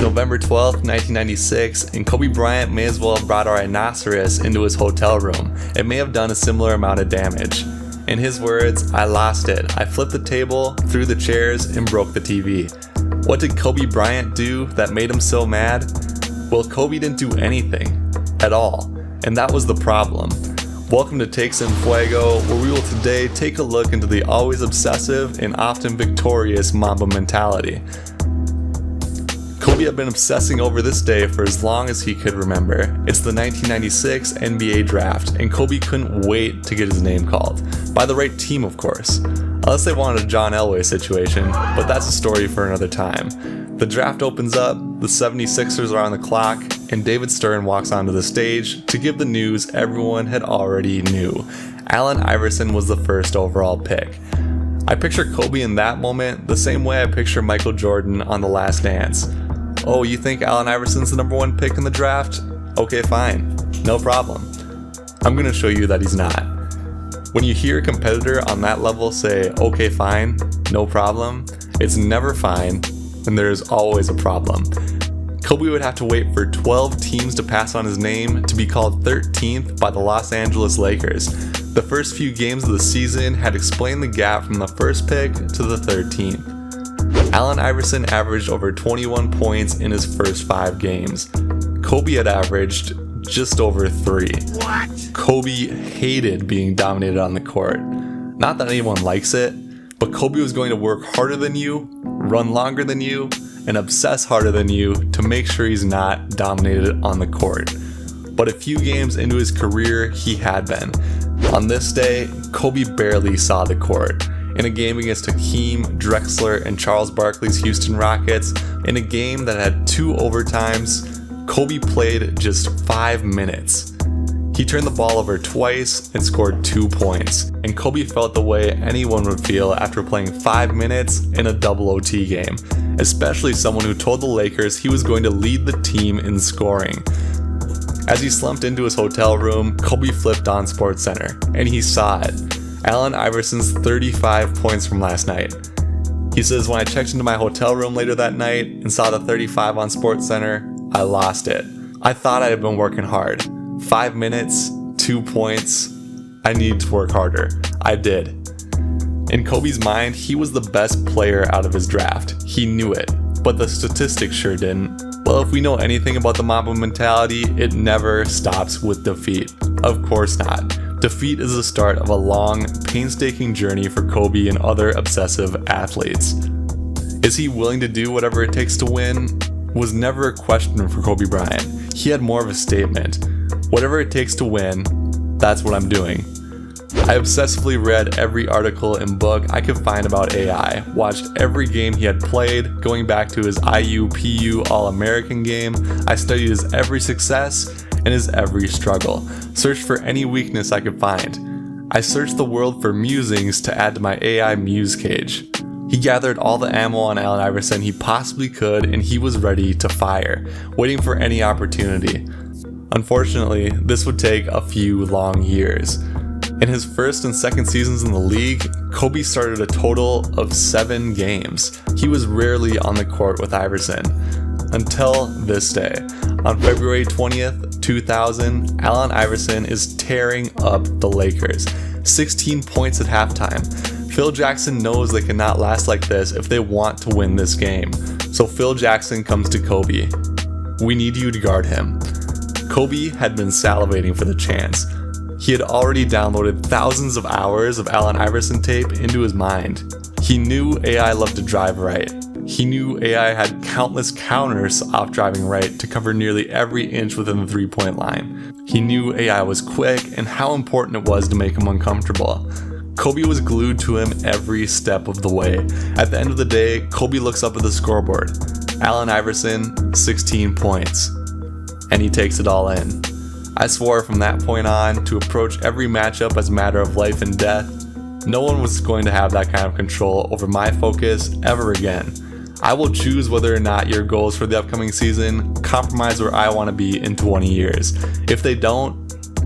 November 12th, 1996, and Kobe Bryant may as well have brought a rhinoceros into his hotel room. It may have done a similar amount of damage. In his words, "I lost it. I flipped the table, threw the chairs, and broke the TV." What did Kobe Bryant do that made him so mad? Well, Kobe didn't do anything at all, and that was the problem. Welcome to Takes in Fuego, where we will today take a look into the always obsessive and often victorious Mamba mentality. Kobe had been obsessing over this day for as long as he could remember. It's the 1996 NBA draft, and Kobe couldn't wait to get his name called. By the right team, of course. Unless they wanted a John Elway situation, but that's a story for another time. The draft opens up, the 76ers are on the clock, and David Stern walks onto the stage to give the news everyone had already knew. Allen Iverson was the first overall pick. I picture Kobe in that moment the same way I picture Michael Jordan on The Last Dance. Oh, you think Allen Iverson's the number one pick in the draft? Okay, fine. No problem. I'm gonna show you that he's not. When you hear a competitor on that level say, okay, fine, no problem, it's never fine, and there is always a problem. Kobe would have to wait for 12 teams to pass on his name to be called 13th by the Los Angeles Lakers. The first few games of the season had explained the gap from the first pick to the 13th. Allen Iverson averaged over 21 points in his first 5 games. Kobe had averaged just over 3. What? Kobe hated being dominated on the court. Not that anyone likes it, but Kobe was going to work harder than you, run longer than you, and obsess harder than you to make sure he's not dominated on the court. But a few games into his career, he had been. On this day, Kobe barely saw the court. In a game against Hakeem, Drexler, and Charles Barkley's Houston Rockets, in a game that had 2 overtimes, Kobe played just 5 minutes. He turned the ball over twice and scored 2 points, and Kobe felt the way anyone would feel after playing 5 minutes in a double OT game, especially someone who told the Lakers he was going to lead the team in scoring. As he slumped into his hotel room, Kobe flipped on SportsCenter, and he saw it. Allen Iverson's 35 points from last night. He says, "When I checked into my hotel room later that night and saw the 35 on SportsCenter, I lost it. I thought I had been working hard. 5 minutes, 2 points. I need to work harder. I did." In Kobe's mind, he was the best player out of his draft. He knew it, but the statistics sure didn't. Well, if we know anything about the Mamba mentality, it never stops with defeat. Of course not. Defeat is the start of a long, painstaking journey for Kobe and other obsessive athletes. Is he willing to do whatever it takes to win? Was never a question for Kobe Bryant. He had more of a statement. Whatever it takes to win, that's what I'm doing. I obsessively read every article and book I could find about AI, watched every game he had played, going back to his IU-PU All-American game. I studied his every success and his every struggle, searched for any weakness I could find. I searched the world for musings to add to my AI muse cage. He gathered all the ammo on Allen Iverson he possibly could, and he was ready to fire, waiting for any opportunity. Unfortunately, this would take a few long years. In his first and second seasons in the league, Kobe started a total of 7 games. He was rarely on the court with Iverson. Until this day. On February 20th, 2000, Allen Iverson is tearing up the Lakers. 16 points at halftime. Phil Jackson knows they cannot last like this if they want to win this game. So Phil Jackson comes to Kobe. "We need you to guard him." Kobe had been salivating for the chance. He had already downloaded thousands of hours of Allen Iverson tape into his mind. He knew AI loved to drive right. He knew AI had countless counters off driving right to cover nearly every inch within the 3-point line. He knew AI was quick and how important it was to make him uncomfortable. Kobe was glued to him every step of the way. At the end of the day, Kobe looks up at the scoreboard. Allen Iverson, 16 points. And he takes it all in. I swore from that point on to approach every matchup as a matter of life and death. No one was going to have that kind of control over my focus ever again. I will choose whether or not your goals for the upcoming season compromise where I want to be in 20 years. If they don't,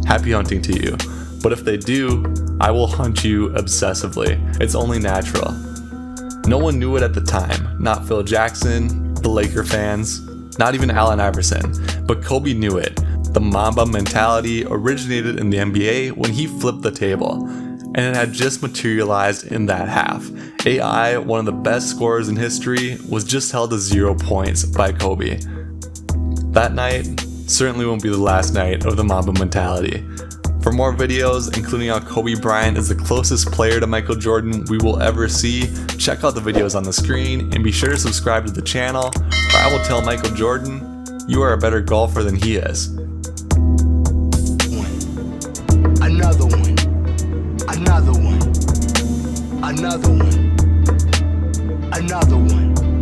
happy hunting to you. But if they do, I will hunt you obsessively. It's only natural. No one knew it at the time. Not Phil Jackson, the Laker fans, not even Allen Iverson, but Kobe knew it. The Mamba mentality originated in the NBA when he flipped the table, and it had just materialized in that half. AI, one of the best scorers in history, was just held to 0 points by Kobe. That night certainly won't be the last night of the Mamba mentality. For more videos, including how Kobe Bryant is the closest player to Michael Jordan we will ever see, check out the videos on the screen and be sure to subscribe to the channel, or I will tell Michael Jordan, you are a better golfer than he is. Another one. Another one. Another one. Another one.